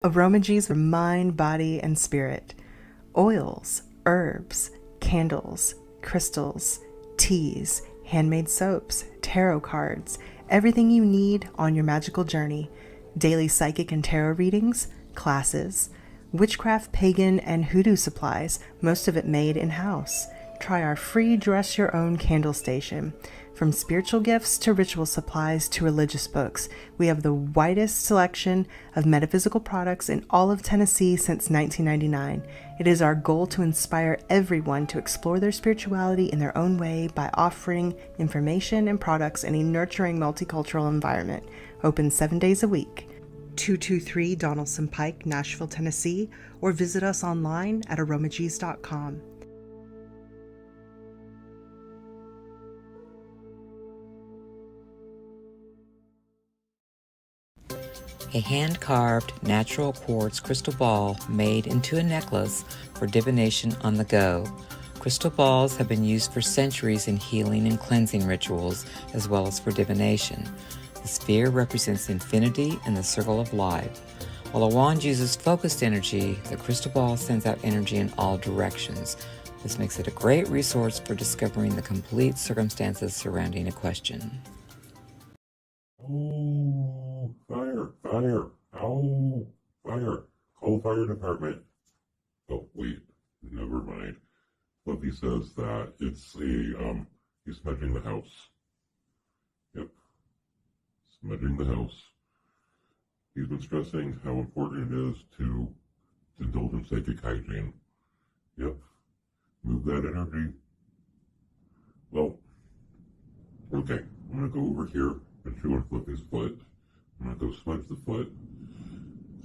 Aromages for mind, body, and spirit. Oils, herbs, candles, crystals, teas, handmade soaps, tarot cards, everything you need on your magical journey. Daily psychic and tarot readings, classes, witchcraft, pagan, and hoodoo supplies, most of it made in-house. Try our free Dress Your Own candle station. From spiritual gifts to ritual supplies to religious books, we have the widest selection of metaphysical products in all of Tennessee since 1999. It is our goal to inspire everyone to explore their spirituality in their own way by offering information and products in a nurturing multicultural environment. Open 7 days a week. 223 Donaldson Pike, Nashville, Tennessee, or visit us online at aromages.com. A hand-carved natural quartz crystal ball made into a necklace for divination on the go. Crystal balls have been used for centuries in healing and cleansing rituals, as well as for divination. The sphere represents infinity and the circle of life. While a wand uses focused energy, the crystal ball sends out energy in all directions. This makes it a great resource for discovering the complete circumstances surrounding a question. Oh, fire, fire, ow, fire, call fire department. Oh, wait, never mind. Fluffy says that it's he's smudging the house. Yep, smudging the house. He's been stressing how important it is to indulge in psychic hygiene. Yep, move that energy. Well, okay, I'm gonna go over here and chew on Fluffy's foot. I'm gonna go smudge the foot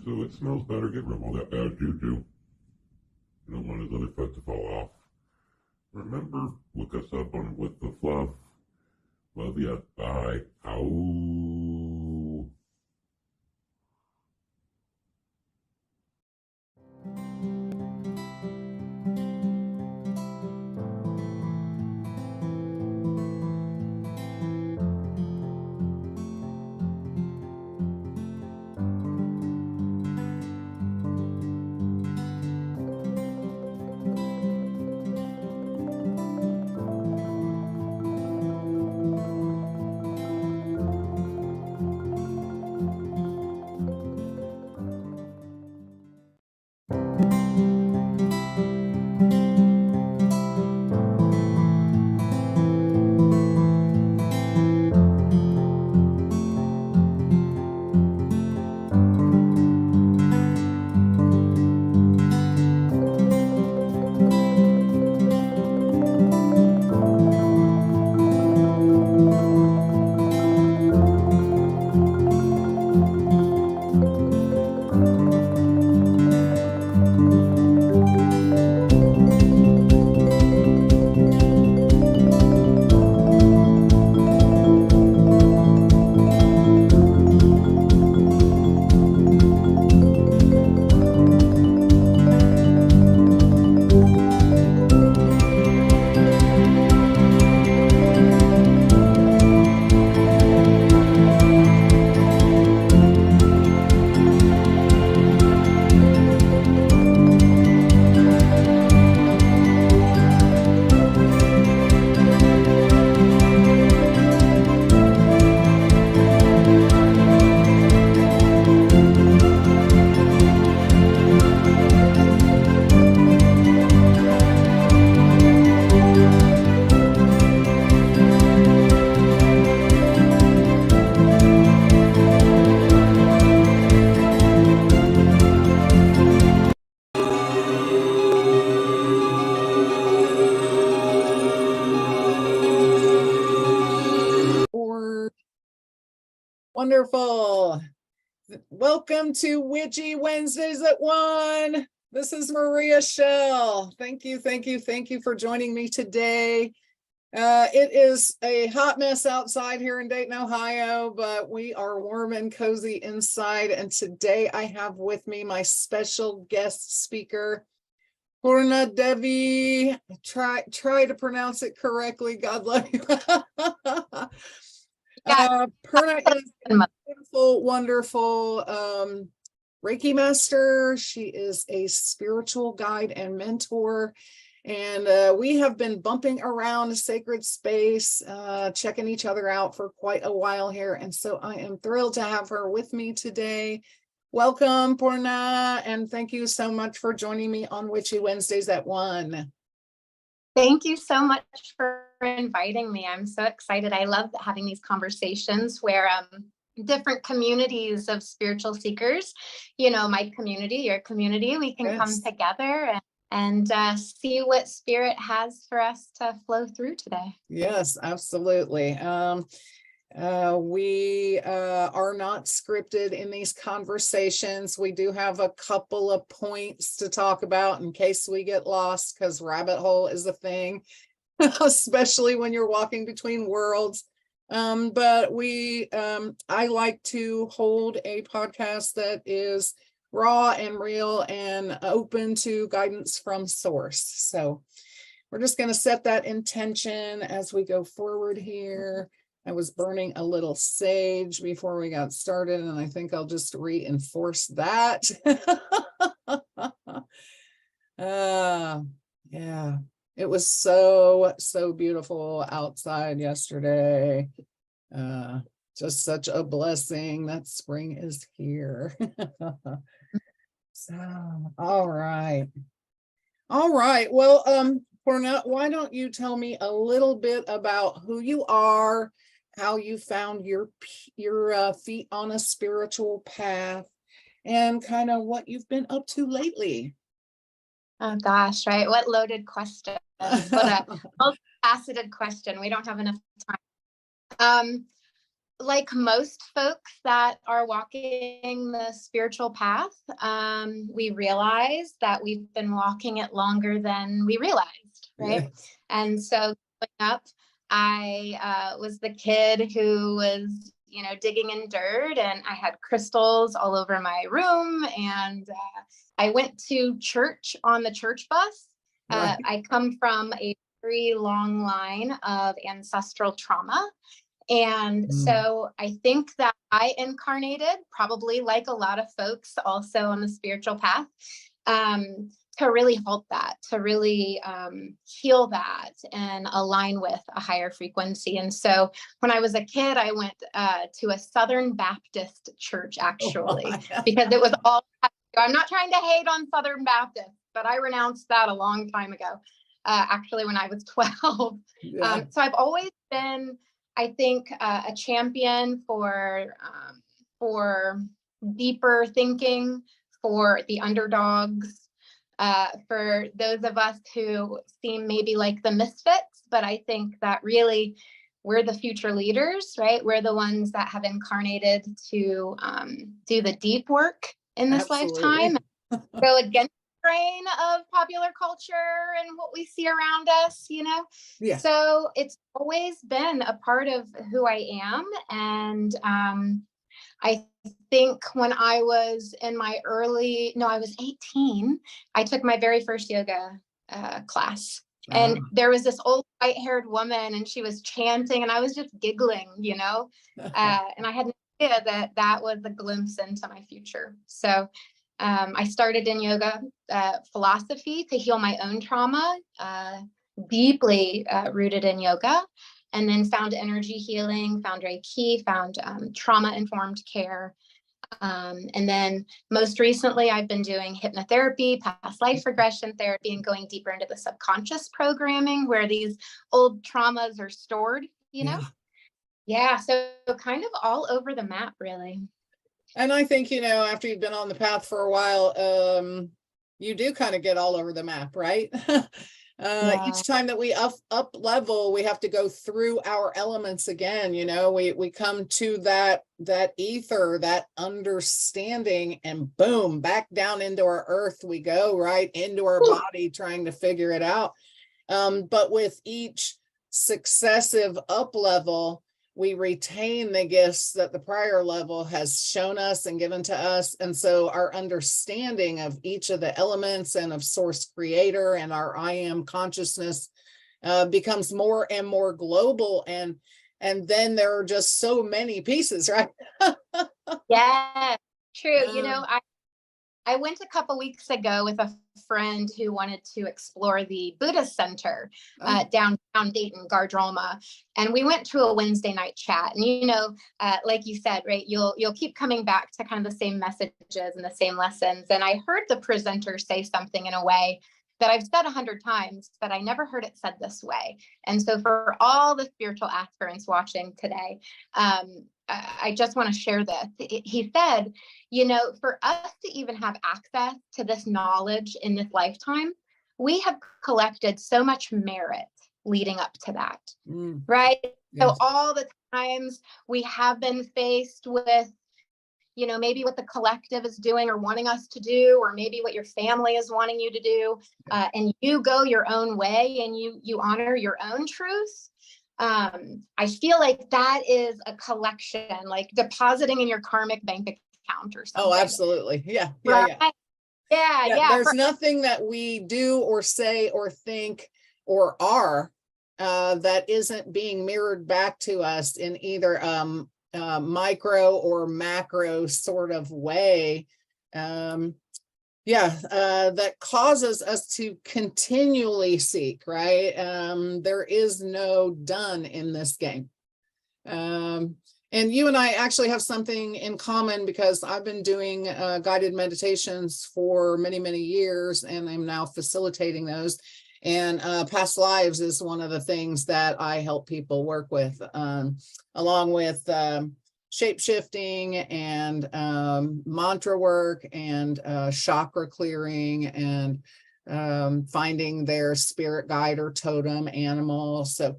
so it smells better, get rid of all that bad juju. I don't want his other foot to fall off. Remember, look us up on With the Fluff. Love ya. Bye. Ow. Wonderful. Welcome to Witchy Wednesdays at 1. This is Maria Shell. Thank you for joining me today. It is a hot mess outside here in Dayton, Ohio, but we are warm and cozy inside. And today I have with me my special guest speaker, Purna Devi. Try to pronounce it correctly. God love you. Purna is a beautiful, wonderful Reiki master. She is a spiritual guide and mentor. And we have been bumping around a sacred space, checking each other out for quite a while here. And so I am thrilled to have her with me today. Welcome, Purna, and thank you so much for joining me on Witchy Wednesdays at 1. Thank you so much for inviting me. I'm so excited. I love having these conversations where different communities of spiritual seekers, my community, your community, we can come together and see what spirit has for us to flow through today. Yes, absolutely. We are not scripted in these conversations. We do have a couple of points to talk about in case we get lost, because rabbit hole is a thing, especially when you're walking between worlds. But I like to hold a podcast that is raw and real and open to guidance from source. So we're just going to set that intention as we go forward here. I was burning a little sage before we got started, and I think I'll just reinforce that. Yeah, it was so beautiful outside yesterday. Just such a blessing that spring is here. So, all right. Well, Purna, why don't you tell me a little bit about who you are, how you found your feet on a spiritual path, and kind of what you've been up to lately. Oh gosh, right? What loaded question. What a multifaceted question. We don't have enough time. Like most folks that are walking the spiritual path, we realize that we've been walking it longer than we realized, right? Yes. And so growing up, I was the kid who was, digging in dirt, and I had crystals all over my room. And I went to church on the church bus. Right. I come from a very long line of ancestral trauma. And so I think that I incarnated, probably like a lot of folks also on the spiritual path, to really halt that, to really heal that and align with a higher frequency. And so when I was a kid, I went to a Southern Baptist church, actually, because it was all, I'm not trying to hate on Southern Baptist, but I renounced that a long time ago, actually, when I was 12. Yeah. So I've always been, I think, a champion for deeper thinking, for the underdogs, for those of us who seem maybe like the misfits, but I think that really we're the future leaders, right? We're the ones that have incarnated to do the deep work in this lifetime, go against the grain of popular culture and what we see around us, Yeah. So it's always been a part of who I am. And I think when I was in I was 18, I took my very first yoga class. And there was this old white-haired woman, and she was chanting, and I was just giggling, and I had no idea that was a glimpse into my future. So I started in yoga philosophy to heal my own trauma, deeply rooted in yoga, and then found energy healing, found Reiki, found trauma-informed care. And then most recently, I've been doing hypnotherapy, past life regression therapy, and going deeper into the subconscious programming where these old traumas are stored, Yeah, so kind of all over the map, really. And I think, after you've been on the path for a while, you do kind of get all over the map, right? Each time that we up level, we have to go through our elements again. We come to that ether, that understanding, and boom, back down into our earth we go, right into our body, trying to figure it out. But with each successive up level, we retain the gifts that the prior level has shown us and given to us. And so our understanding of each of the elements and of source creator and our I am consciousness becomes more and more global. And then there are just so many pieces, right? Yeah, true. I went a couple weeks ago with a friend who wanted to explore the Buddhist Center downtown Dayton, Gardroma, and we went to a Wednesday night chat. And like you said, right, you'll keep coming back to kind of the same messages and the same lessons. And I heard the presenter say something in a way that I've said 100 times, but I never heard it said this way. And so for all the spiritual aspirants watching today, I just want to share this. He said, for us to even have access to this knowledge in this lifetime, we have collected so much merit leading up to that, right? Yes. So all the times we have been faced with, maybe what the collective is doing or wanting us to do, or maybe what your family is wanting you to do, and you go your own way and you honor your own truth. I feel like that is a collection, like depositing in your karmic bank account or something. Oh, absolutely. Yeah. Right? Yeah. There's nothing that we do or say or think or are that isn't being mirrored back to us in either micro or macro sort of way. That causes us to continually seek, right? There is no done in this game. And you and I actually have something in common, because I've been doing guided meditations for many, many years, and I'm now facilitating those. And past lives is one of the things that I help people work with, along with shape-shifting and mantra work and chakra clearing and finding their spirit guide or totem animal. So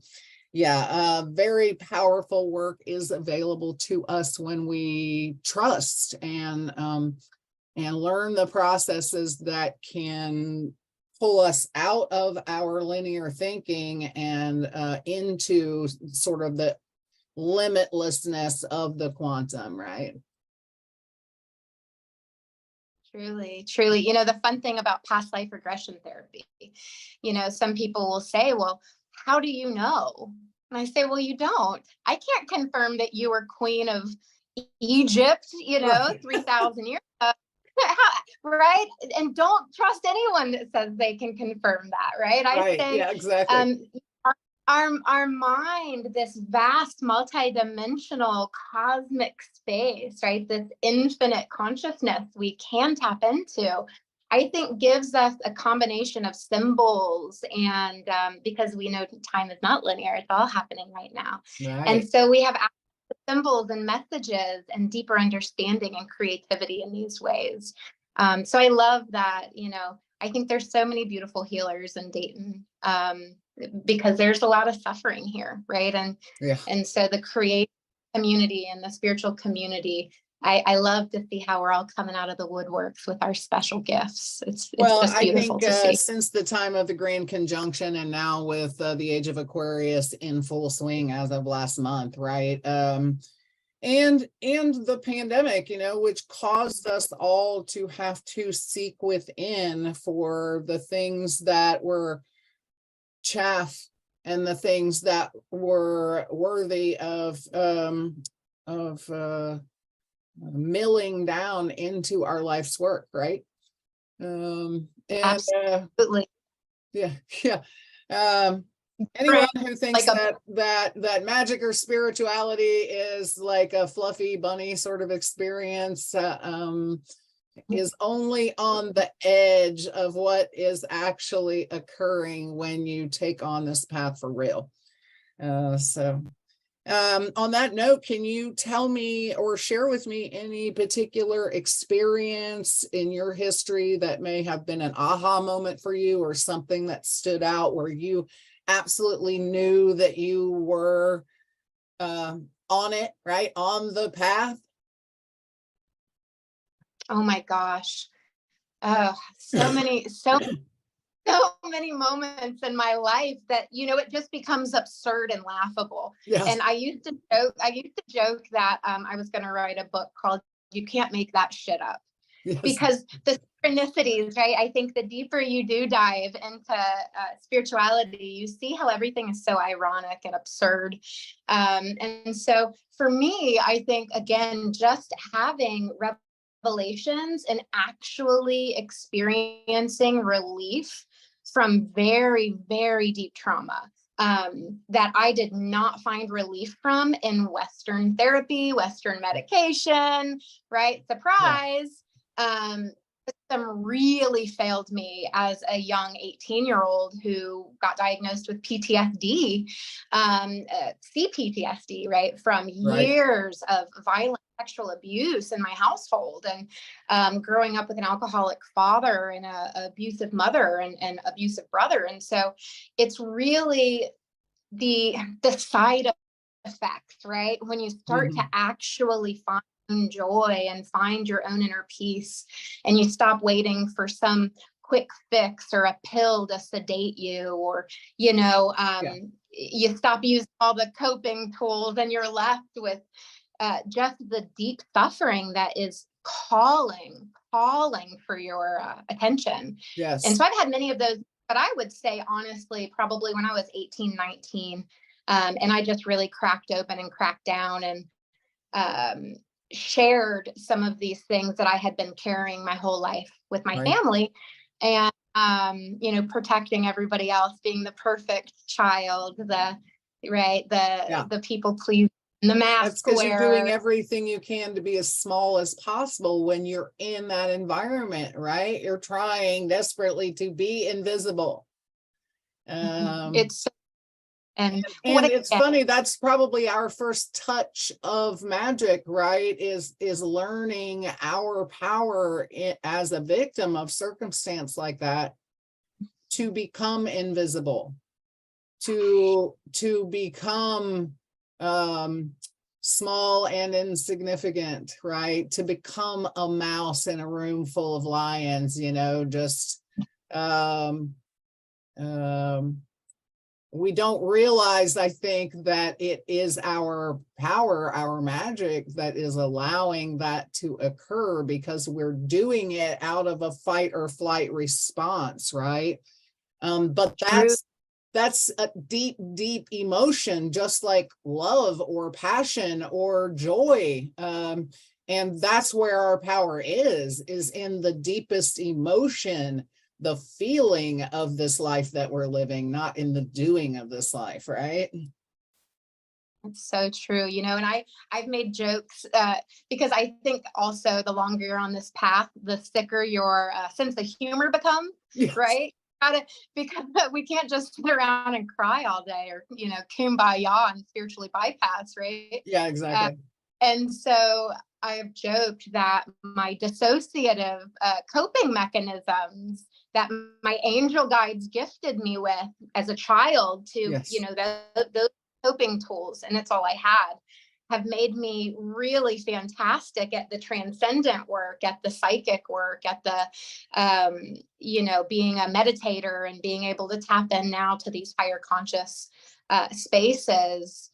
very powerful work is available to us when we trust and learn the processes that can pull us out of our linear thinking and into sort of the limitlessness of the quantum, right? Truly. The fun thing about past life regression therapy, some people will say, well, how do you know? And I say, well, you don't. I can't confirm that you were queen of Egypt, right. 3,000 years ago. Right? And don't trust anyone that says they can confirm that, right? I say, exactly. Our mind, this vast multidimensional cosmic space, right? This infinite consciousness we can tap into, I think gives us a combination of symbols, and because we know time is not linear, it's all happening right now. Right. And so we have symbols and messages and deeper understanding and creativity in these ways. So I love that, I think there's so many beautiful healers in Dayton, because there's a lot of suffering here, right? And so the creative community and the spiritual community, I love to see how we're all coming out of the woodworks with our special gifts. It's just beautiful to see. Since the time of the Grand Conjunction, and now with the Age of Aquarius in full swing as of last month, right? And the pandemic, which caused us all to have to seek within for the things that were chaff and the things that were worthy of milling down into our life's work, right? Absolutely. Anyone who thinks that magic or spirituality is like a fluffy bunny sort of experience is only on the edge of what is actually occurring when you take on this path for real. On that note, can you tell me or share with me any particular experience in your history that may have been an aha moment for you, or something that stood out where you absolutely knew that you were on it, right? On the path? Oh my gosh. So many moments in my life that, it just becomes absurd and laughable. Yes. And I used to joke that I was going to write a book called You Can't Make That Shit Up. Yes. Because the synchronicities, right? I think the deeper you do dive into spirituality, you see how everything is so ironic and absurd. And so for me, I think, again, just having revelations and actually experiencing relief from very, very deep trauma that I did not find relief from in Western therapy, Western medication, right? Surprise. System really failed me as a young 18-year-old who got diagnosed with PTSD, CPTSD, right? From years of violent sexual abuse in my household, and growing up with an alcoholic father and a abusive mother and abusive brother. And so it's really the side effects, right? When you start to actually find joy and find your own inner peace, and you stop waiting for some quick fix or a pill to sedate you, or you stop using all the coping tools, and you're left with just the deep suffering that is calling for your attention. Yes. And so I've had many of those, but I would say honestly, probably when I was 18, 19, and I just really cracked open and cracked down and shared some of these things that I had been carrying my whole life with my family, and protecting everybody else, being the perfect child, the people pleasing, the mask That's because you're wearer. doing everything you can to be as small as possible when you're in that environment, right? You're trying desperately to be invisible. It's and it's funny, that's probably our first touch of magic, right? Is learning our power as a victim of circumstance like that, to become invisible, to become small and insignificant, right? To become a mouse in a room full of lions, just we don't realize, I think, that it is our power, our magic, that is allowing that to occur, because we're doing it out of a fight or flight response, right? But that's a deep, deep emotion, just like love or passion or joy. And that's where our power is in the deepest emotion, the feeling of this life that we're living, not in the doing of this life, right? It's so true, and I've made jokes because I think also the longer you're on this path, the thicker your sense of humor becomes, right? Because we can't just sit around and cry all day, or kumbaya and spiritually bypass, right? Yeah, exactly. And so I have joked that my dissociative coping mechanisms that my angel guides gifted me with as a child to, those coping tools, and it's all I had, have made me really fantastic at the transcendent work, at the psychic work, at the, being a meditator and being able to tap in now to these higher conscious spaces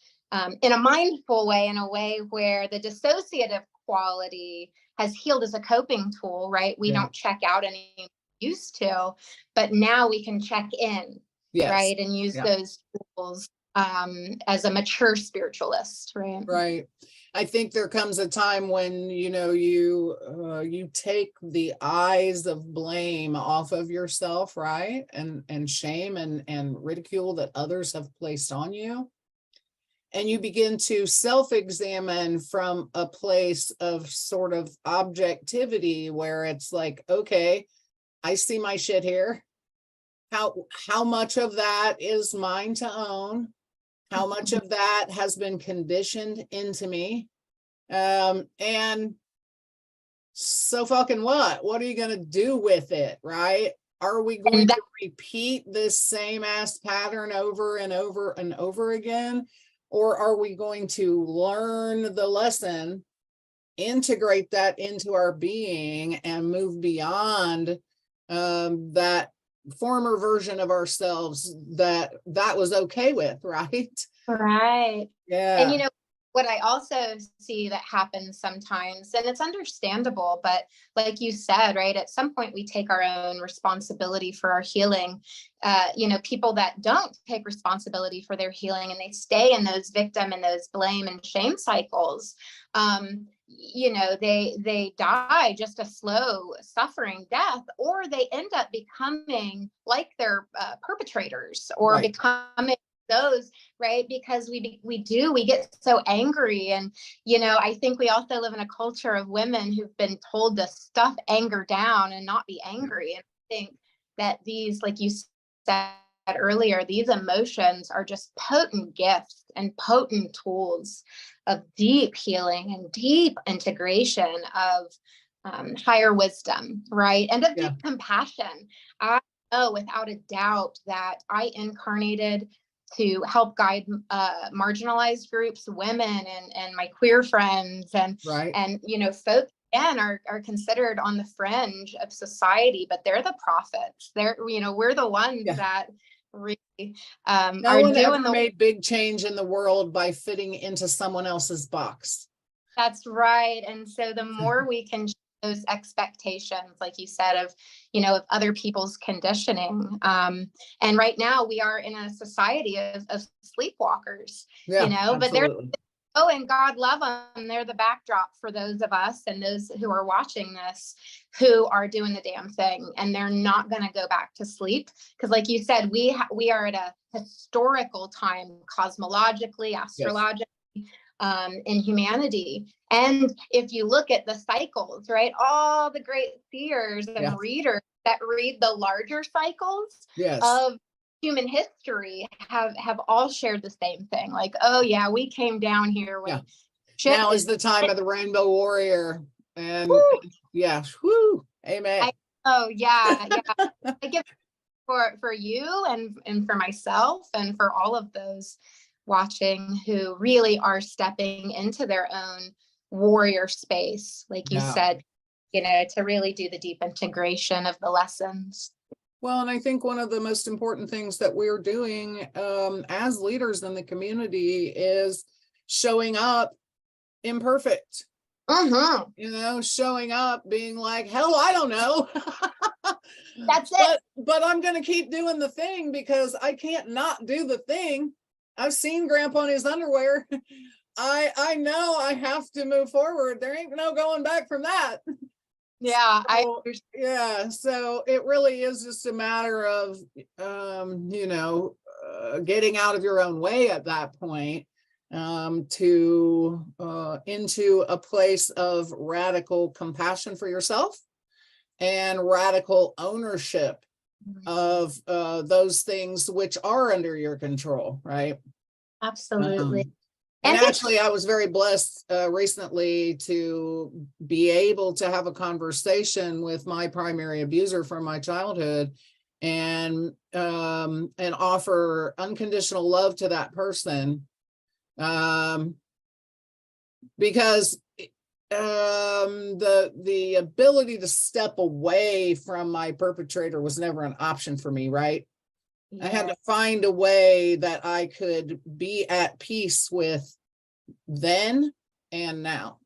in a mindful way, in a way where the dissociative quality has healed as a coping tool, right? We don't check out any used to, but now we can check in, right? And use those tools as a mature spiritualist, right? Right. I think there comes a time when, you take the eyes of blame off of yourself, right? And shame and ridicule that others have placed on you. And you begin to self-examine from a place of sort of objectivity, where it's like, okay, I see my shit here. How much of that is mine to own? How much of that has been conditioned into me? And so fucking what? What are you going to do with it, right? Are we going to repeat this same ass pattern over and over and over again? Or are we going to learn the lesson, integrate that into our being, and move beyond that former version of ourselves that was okay with, right? Right. Yeah. And what I also see that happens sometimes, and it's understandable, but like you said, right, at some point we take our own responsibility for our healing. People that don't take responsibility for their healing and they stay in those victim and those blame and shame cycles, they die just a slow suffering death, or they end up becoming like their perpetrators, or Right. becoming those, right? Because we get so angry. And I think we also live in a culture of women who've been told to stuff anger down and not be angry. And I think that these, like you said earlier, these emotions are just potent gifts and potent tools of deep healing and deep integration of higher wisdom, right? And of deep compassion. I know without a doubt that I incarnated to help guide marginalized groups, women, and my queer friends, and Right. folks again are considered on the fringe of society, but they're the prophets. We're the ones that really No are one doing ever made big change in the world by fitting into someone else's box. That's right. And so the more we can those expectations, like you said, of other people's conditioning. And right now we are in a society of sleepwalkers, but they're, and God love them. They're the backdrop for those of us and those who are watching this, who are doing the damn thing, and they're not going to go back to sleep. Because like you said, we are at a historical time, cosmologically, astrologically, in humanity. And if you look at the cycles, right, all the great seers and readers that read the larger cycles of human history have all shared the same thing. Like, oh yeah, we came down here when now is the time of the Rainbow Warrior. And amen. I give for you and for myself and for all of those watching who really are stepping into their own warrior space, like you said, to really do the deep integration of the lessons. Well, and I think one of the most important things that we're doing as leaders in the community is showing up imperfect. Showing up being like, hell, I don't know. That's it. But I'm going to keep doing the thing because I can't not do the thing. I've seen Grandpa in his underwear. I know I have to move forward. There ain't no going back from that. So it really is just a matter of getting out of your own way at that point, to into a place of radical compassion for yourself and radical ownership of those things which are under your control, right? Absolutely. And actually, I was very blessed recently to be able to have a conversation with my primary abuser from my childhood, and offer unconditional love to that person, because the ability to step away from my perpetrator was never an option for me, right? I had to find a way that I could be at peace with then and now.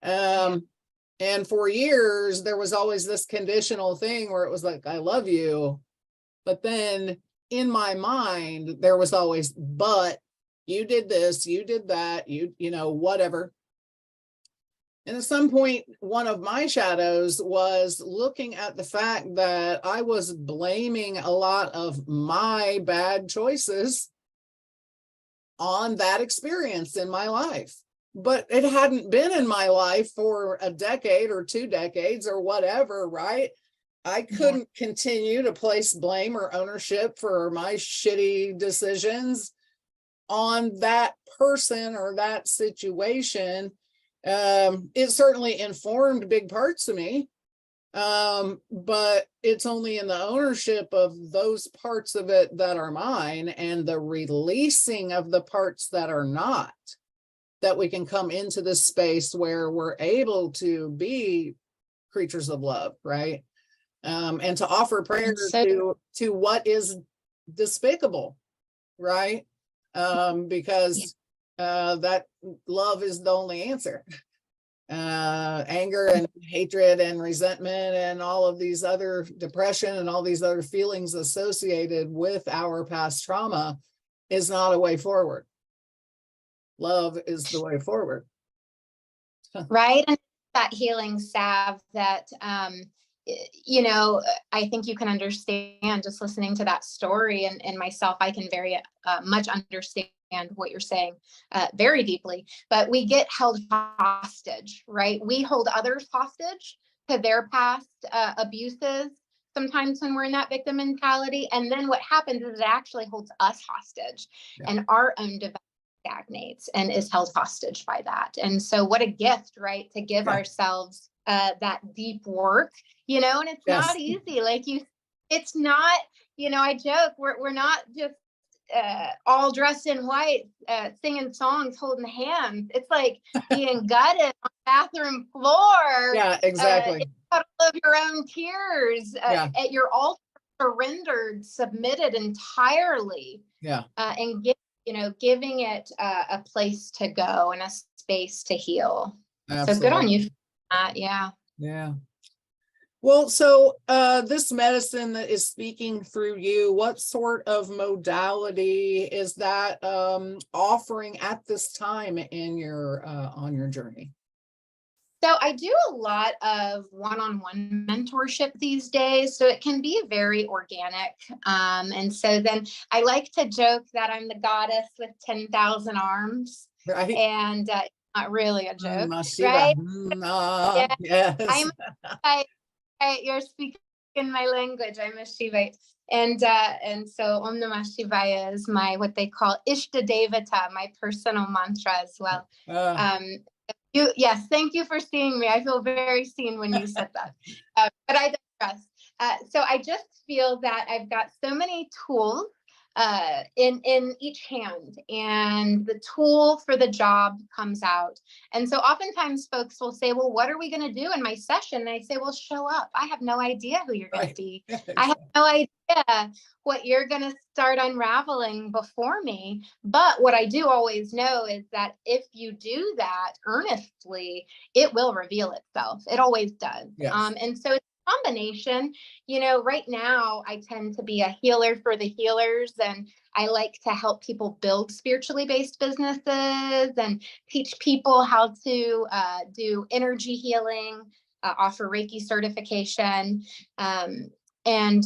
And for years, there was always this conditional thing where it was like, I love you. But then in my mind, there was always, but you did this, you did that, whatever. And at some point, one of my shadows was looking at the fact that I was blaming a lot of my bad choices on that experience in my life. But it hadn't been in my life for a decade or 2 decades or whatever, right? I couldn't continue to place blame or ownership for my shitty decisions on that person or that situation. It certainly informed big parts of me, but it's only in the ownership of those parts of it that are mine and the releasing of the parts that are not, that we can come into this space where we're able to be creatures of love, right? And to offer prayers to what is despicable, right? Because that love is the only answer. Anger and hatred and resentment and all of these other depression and all these other feelings associated with our past trauma is not a way forward. Love is the way forward. Right. And that healing salve that, you know, I think you can understand just listening to that story, and myself, I can very much understand what you're saying very deeply, but we get held hostage, right? We hold others hostage to their past abuses sometimes when we're in that victim mentality. And then what happens is it actually holds us hostage, and our own development stagnates and is held hostage by that. And so what a gift, right? To give ourselves that deep work, you know, and it's not easy. Like it's not, you know, I joke, we're not just all dressed in white, singing songs, holding hands. It's like being gutted on the bathroom floor. Yeah, exactly. In a puddle of your own tears, at your altar, surrendered, submitted entirely. And giving it a place to go and a space to heal. Absolutely. So good on you for that. Yeah. Well, so this medicine that is speaking through you, what sort of modality is that offering at this time in your on your journey? So I do a lot of one-on-one mentorship these days, so it can be very organic. And so then I like to joke that I'm the goddess with 10,000 arms, right? And it's not really a joke, right? Yes. You're speaking my language. I'm a Shivite. And so Om Namah Shivaya is my, what they call Ishta Devata, my personal mantra as well. Yes, thank you for seeing me. I feel very seen when you said that. But I digress. So I just feel that I've got so many tools in each hand, and the tool for the job comes out. And so oftentimes folks will say, well, what are we going to do in my session? And I say, well, show up. I have no idea who you're going to be. I have no idea what you're going to start unraveling before me. But what I do always know is that if you do that earnestly, it will reveal itself. It always does. And so it's combination. Right now I tend to be a healer for the healers, and I like to help people build spiritually based businesses and teach people how to do energy healing, offer Reiki certification, and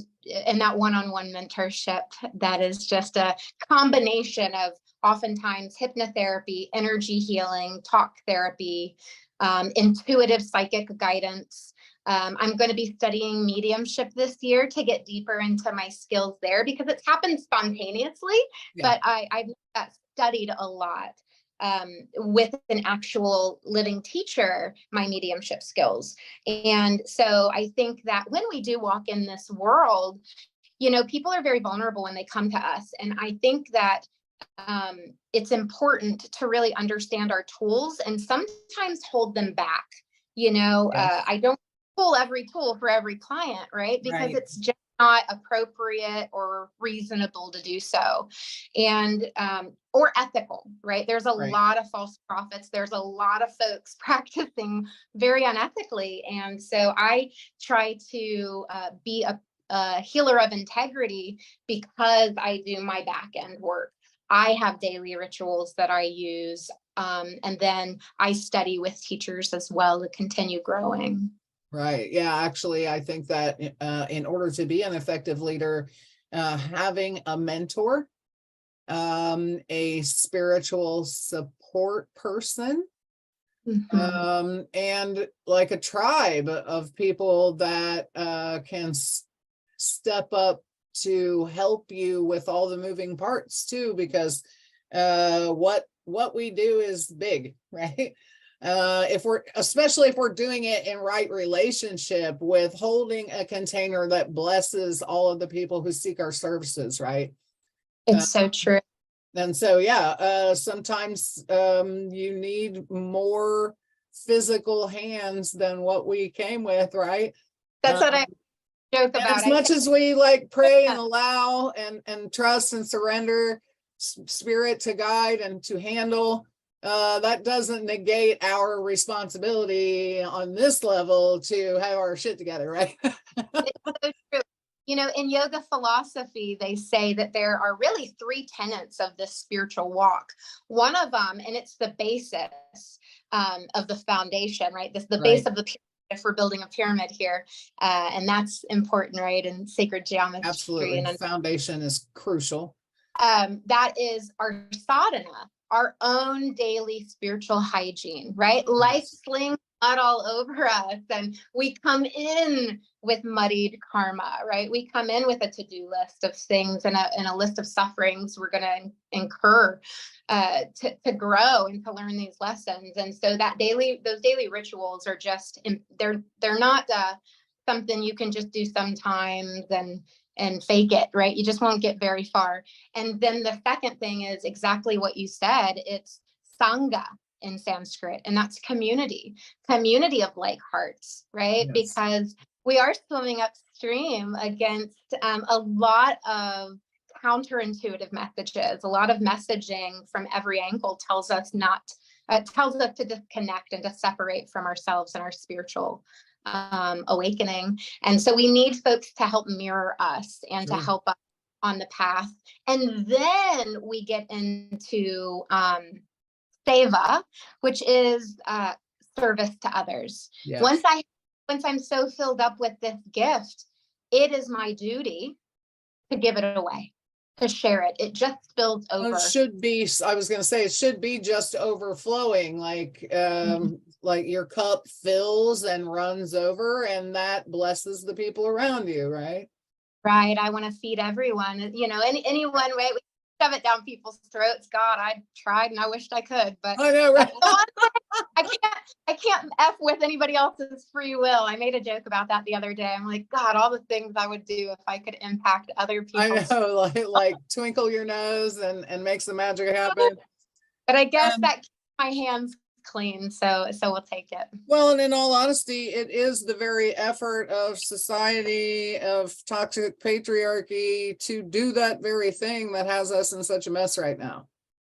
that one-on-one mentorship that is just a combination of oftentimes hypnotherapy, energy healing, talk therapy, intuitive psychic guidance. I'm going to be studying mediumship this year to get deeper into my skills there, because it's happened spontaneously, but I've studied a lot with an actual living teacher, my mediumship skills. And so I think that when we do walk in this world, people are very vulnerable when they come to us. And I think that it's important to really understand our tools and sometimes hold them back. I don't pull every tool for every client, right? Because it's just not appropriate or reasonable to do so, and or ethical, right? There's a lot of false prophets. There's a lot of folks practicing very unethically, and so I try to be a healer of integrity because I do my back end work. I have daily rituals that I use, and then I study with teachers as well to continue growing. Right. Yeah. Actually, I think that in order to be an effective leader, having a mentor, a spiritual support person, and like a tribe of people that can step up to help you with all the moving parts too, because what we do is big, right? Especially if we're doing it in right relationship with holding a container that blesses all of the people who seek our services, right? It's so true. And so, sometimes you need more physical hands than what we came with, right? That's what I joke about. As much as we like pray and allow and trust and surrender, spirit to guide and to handle, that doesn't negate our responsibility on this level to have our shit together, right? It's so true. You know, in yoga philosophy, they say that there are really 3 tenets of this spiritual walk. One of them, and it's the basis of the foundation, right? This the base Right. of the pyramid, if we're building a pyramid here, and that's important, right? In sacred geometry. Absolutely. And Foundation is crucial. that is our sadhana, our own daily spiritual hygiene, right? Life slings mud all over us, and we come in with muddied karma, right? We come in with a to-do list of things and a list of sufferings we're going to incur to grow and to learn these lessons. And so those daily rituals are just, they're not something you can just do sometimes and fake it, right? You just won't get very far. And then the second thing is exactly what you said. It's Sangha in Sanskrit, and that's community of like hearts, right? Yes. Because we are swimming upstream against a lot of counterintuitive messages. A lot of messaging from every angle tells us to disconnect and to separate from ourselves and our spiritual awakening. And so we need folks to help mirror us and to help us on the path. And then we get into seva, which is service to others. Yes. Once I'm so filled up with this gift, it is my duty to give it away, to share it. It just spills over. Well, it should be, I was going to say, it should be just overflowing, like your cup fills and runs over, and that blesses the people around you, right? Right. I want to feed everyone, you know, anyone, right? We shove it down people's throats. God, I tried and I wished I could, but I know, right? I can't F with anybody else's free will. I made a joke about that the other day. I'm like, God, all the things I would do if I could impact other people. I know, like twinkle your nose and makes the magic happen. But I guess that keeps my hands clean, so we'll take it. Well, and in all honesty, it is the very effort of society, of toxic patriarchy, to do that very thing that has us in such a mess right now.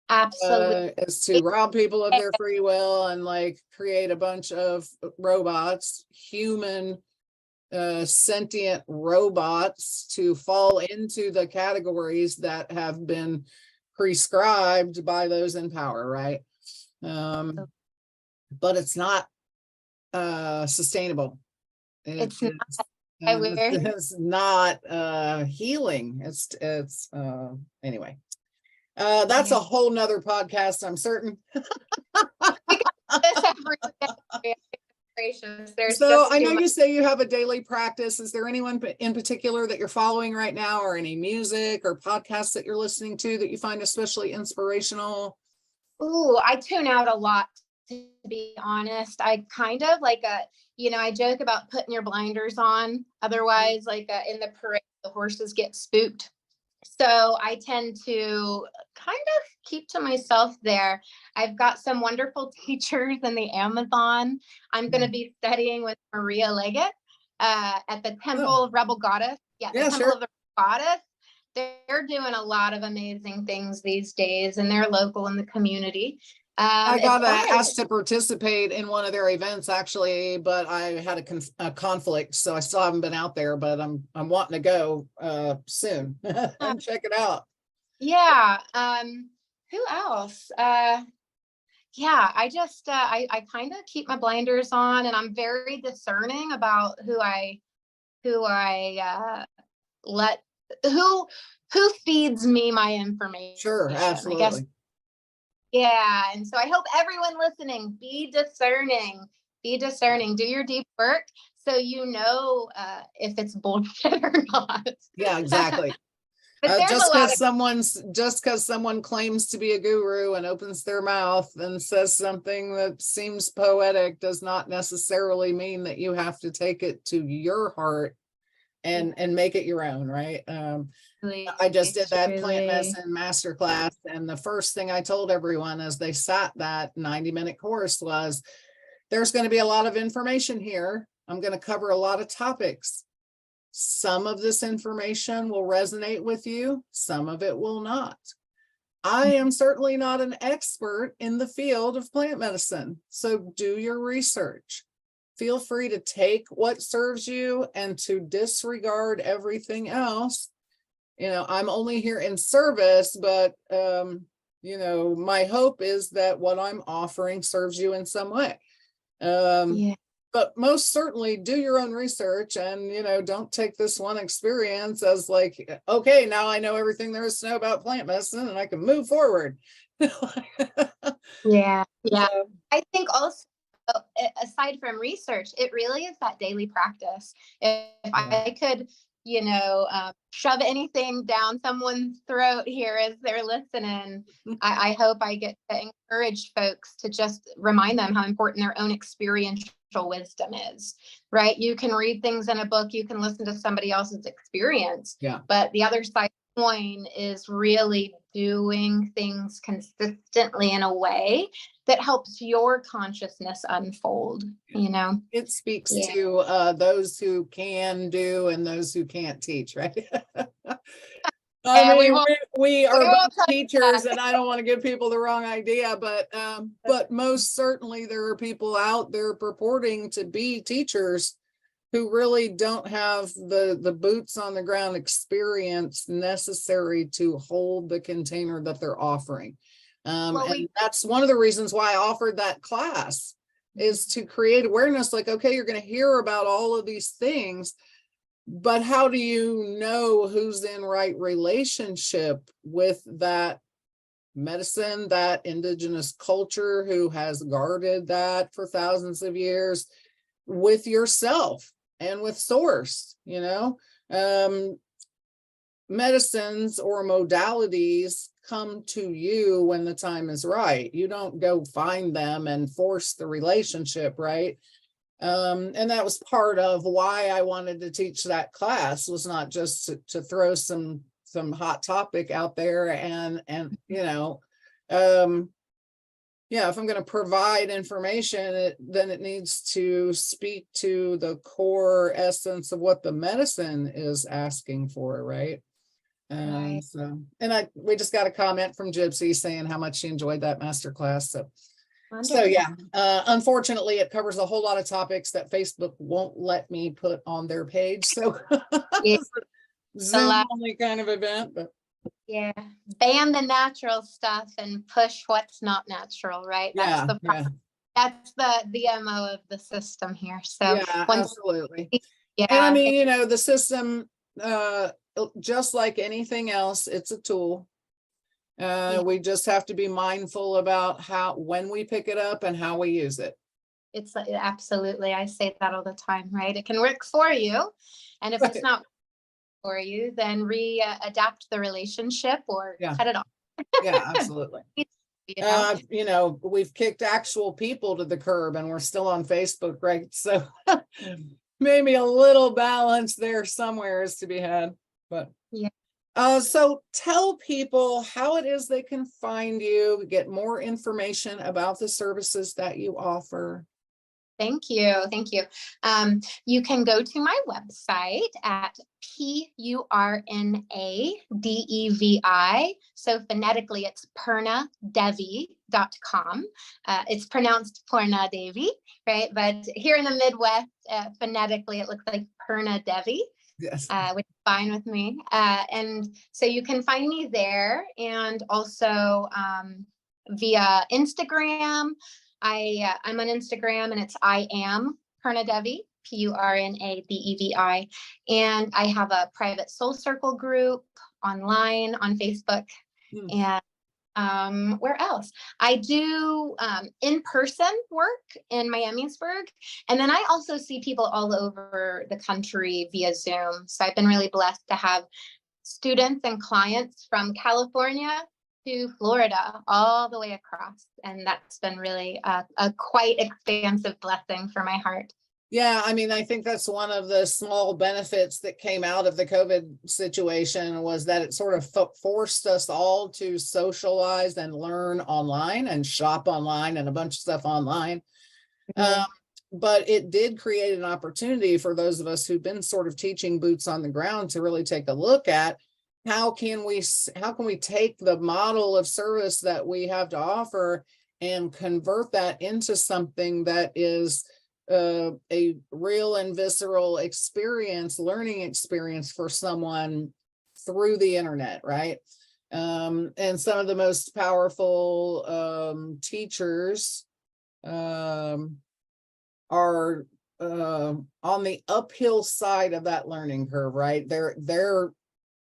Absolutely. Is to rob people of their free will and like create a bunch of robots, human sentient robots, to fall into the categories that have been prescribed by those in power, right? But it's not sustainable. It's not healing. It's anyway. That's a whole nother podcast, I'm certain. So I know you say you have a daily practice. Is there anyone in particular that you're following right now, or any music or podcasts that you're listening to that you find especially inspirational? Ooh, I tune out a lot, to be honest. I kind of like I joke about putting your blinders on. Otherwise, like in the parade, the horses get spooked. So I tend to kind of keep to myself there. I've got some wonderful teachers in the Amazon. I'm going to be studying with Maria Leggett at the Temple of Rebel Goddess. Yeah, the Temple of the Goddess. They're doing a lot of amazing things these days, and they're local in the community. I got asked to participate in one of their events actually, but I had a conflict, so I still haven't been out there. But I'm wanting to go soon and check it out. Yeah. Who else? Yeah, I just I kind of keep my blinders on, and I'm very discerning about who feeds me my information. Sure, absolutely. I guess. Yeah. And so I hope everyone listening, be discerning, do your deep work so you know if it's bullshit or not. Yeah, exactly. Just because someone claims to be a guru and opens their mouth and says something that seems poetic does not necessarily mean that you have to take it to your heart and make it your own, right? I just did that plant medicine masterclass, and the first thing I told everyone as they sat that 90-minute course was, there's going to be a lot of information here. I'm going to cover a lot of topics. Some of this information will resonate with you, some of it will not. I am certainly not an expert in the field of plant medicine. So do your research. Feel free to take what serves you and to disregard everything else. I'm only here in service, but my hope is that what I'm offering serves you in some way. Yeah. But most certainly do your own research, and don't take this one experience as like, okay, now I know everything there is to know about plant medicine and I can move forward. Yeah. Yeah. So, I think also, aside from research, it really is that daily practice. If yeah. I could, shove anything down someone's throat here as they're listening, I hope I get to encourage folks to just remind them how important their own experiential wisdom is, right? You can read things in a book, you can listen to somebody else's experience, Yeah. but the other side of the coin is really doing things consistently in a way that helps your consciousness unfold. It speaks Yeah. to those who can do and those who can't teach, right? Yeah, we are won't both touch teachers, that. and I don't want to give people the wrong idea, but most certainly there are people out there purporting to be teachers who really don't have the boots on the ground experience necessary to hold the container that they're offering. And that's one of the reasons why I offered that class, is to create awareness, like, okay, you're going to hear about all of these things, but how do you know who's in right relationship with that medicine, that indigenous culture who has guarded that for thousands of years, with yourself and with source? Medicines or modalities come to you when the time is right. You don't go find them and force the relationship, right? And that was part of why I wanted to teach that class, was not just to throw some hot topic out there and if I'm going to provide information, then it needs to speak to the core essence of what the medicine is asking for, right? Right. And we just got a comment from Gypsy saying how much she enjoyed that master class. So Wonderful. yeah, unfortunately, it covers a whole lot of topics that Facebook won't let me put on their page. So Yeah. Zoom only kind of event, but Yeah. Ban the natural stuff and push what's not natural, right? That's that's the MO of the system here. So yeah, absolutely. Yeah. And I mean, the system, just like anything else, it's a tool. We just have to be mindful about when we pick it up and how we use it. It's absolutely, I say that all the time, right? It can work for you, and if it's not for you, then adapt the relationship or cut it off. Yeah, absolutely. We've kicked actual people to the curb and we're still on Facebook, right? So maybe a little balance there somewhere is to be had, but yeah. So tell people how it is they can find you, get more information about the services that you offer. Thank you. Thank you. You can go to my website at PurnaDevi. So phonetically, it's PurnaDevi.com. It's pronounced Purna Devi, right? But here in the Midwest, phonetically, it looks like Purna Devi. Yes. Which is fine with me. And so you can find me there, and also via Instagram. I'm on Instagram, and it's I am Purna Devi, PurnaDevi, and I have a private soul circle group online on Facebook. And where else? I do in-person work in Miamisburg, and then I also see people all over the country via Zoom. So I've been really blessed to have students and clients from California to Florida, all the way across, and that's been really a quite expansive blessing for my heart. Yeah, I mean, I think that's one of the small benefits that came out of the COVID situation, was that it sort of forced us all to socialize and learn online and shop online and a bunch of stuff online. But it did create an opportunity for those of us who've been sort of teaching boots on the ground to really take a look at, how can we take the model of service that we have to offer and convert that into something that is a real and visceral experience, learning experience for someone through the internet, right? And some of the most powerful teachers are on the uphill side of that learning curve, right? They're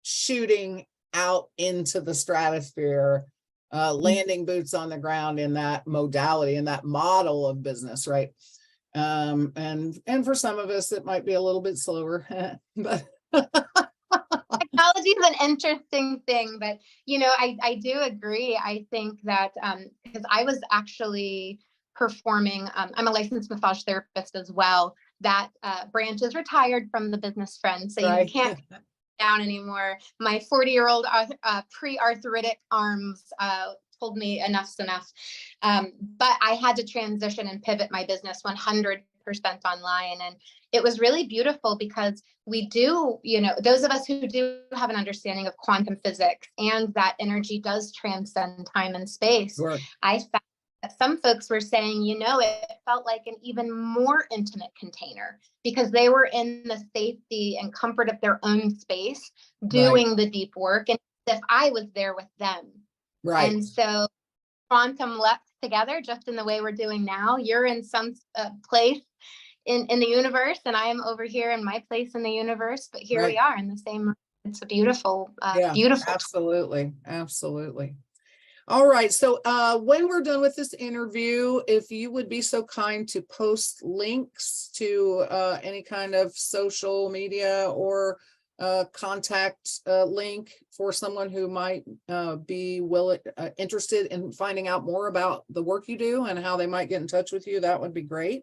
shooting out into the stratosphere, landing boots on the ground in that modality, in that model of business, right? And for some of us, it might be a little bit slower, but technology is an interesting thing, but I do agree. I think that because I was actually performing, I'm a licensed massage therapist as well. That branch is retired from the business friend, so right. you can't down anymore. My 40-year-old pre-arthritic arms told me enough's enough. But I had to transition and pivot my business 100% online. And it was really beautiful because we do, those of us who do have an understanding of quantum physics and that energy does transcend time and space. Sure. I found that some folks were saying, it felt like an even more intimate container because they were in the safety and comfort of their own space, doing the deep work, and as if I was there with them. Right. And so quantum leapt together just in the way we're doing now. You're in some place in the universe, and I am over here in my place in the universe, but here we are in the same room. It's a beautiful, beautiful. Absolutely. Absolutely. All right. So when we're done with this interview, if you would be so kind to post links to any kind of social media or contact link for someone who might be interested in finding out more about the work you do and how they might get in touch with you, that would be great.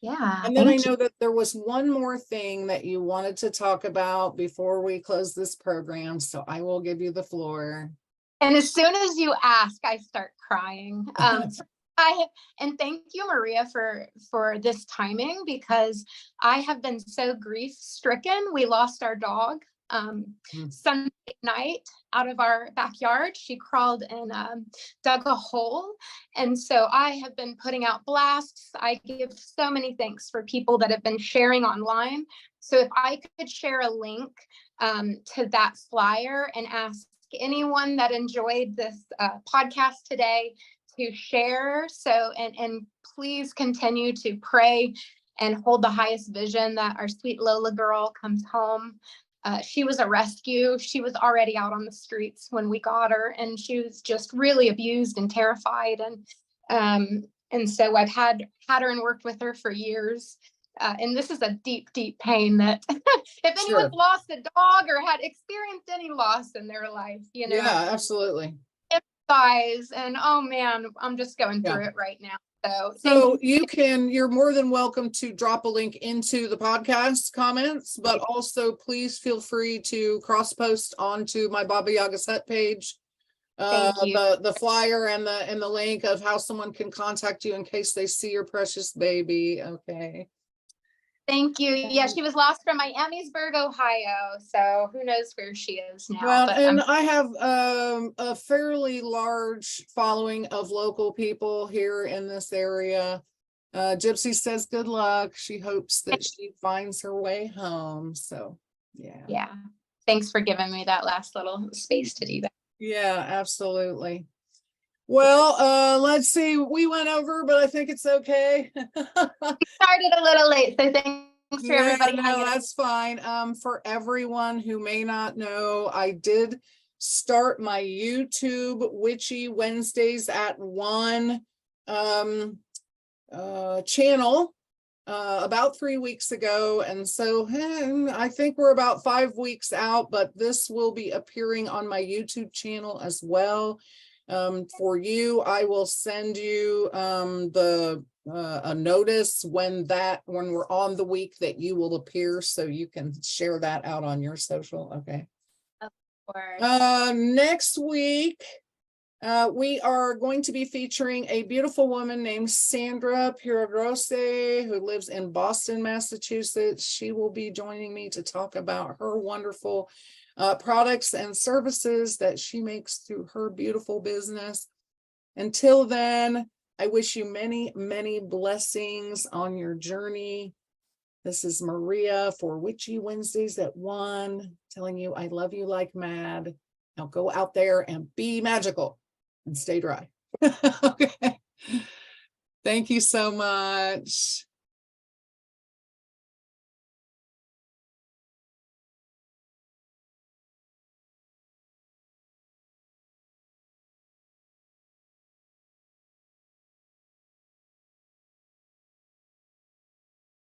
Yeah. And then I know that there was one more thing that you wanted to talk about before we close this program, so I will give you the floor. And as soon as you ask, I start crying. And thank you, Maria, for this timing, because I have been so grief stricken. We lost our dog Sunday night out of our backyard. She crawled and dug a hole. And so I have been putting out blasts. I give so many thanks for people that have been sharing online. So if I could share a link to that flyer and ask anyone that enjoyed this podcast today to share. So, and please continue to pray and hold the highest vision that our sweet Lola girl comes home. She was a rescue. She was already out on the streets when we got her, and she was just really abused and terrified. And so I've had her and worked with her for years. And this is a deep, deep pain that if anyone's lost a dog or had experienced any loss in their life, Yeah, absolutely. Guys, and oh man, I'm just going through it right now. So you're more than welcome to drop a link into the podcast comments, but also please feel free to cross post onto my Baba Yaga's Hut page the flyer and the link of how someone can contact you in case they see your precious baby. Okay. Thank you. Yeah, she was lost from Miamisburg, Ohio. So who knows where she is now. Well, and I have a fairly large following of local people here in this area. Gypsy says good luck. She hopes that she finds her way home. So yeah. Yeah. Thanks for giving me that last little space to do that. Yeah, absolutely. Well, let's see. We went over, but I think it's okay. We started a little late, so thanks for everybody. No, that's fine. For everyone who may not know, I did start my YouTube Witchy Wednesdays at 1 channel about 3 weeks ago, and so I think we're about 5 weeks out, but this will be appearing on my YouTube channel as well. For you, I will send you a notice when we're on the week that you will appear, so you can share that out on your social. Okay. Of course. Next week, We are going to be featuring a beautiful woman named Sandra Piragrose, who lives in Boston, Massachusetts. She will be joining me to talk about her wonderful products and services that she makes through her beautiful business. Until then, I wish you many, many blessings on your journey. This is Maria for Witchy Wednesdays at 1, telling you I love you like mad. Now go out there and be magical and stay dry. Okay. Thank you so much.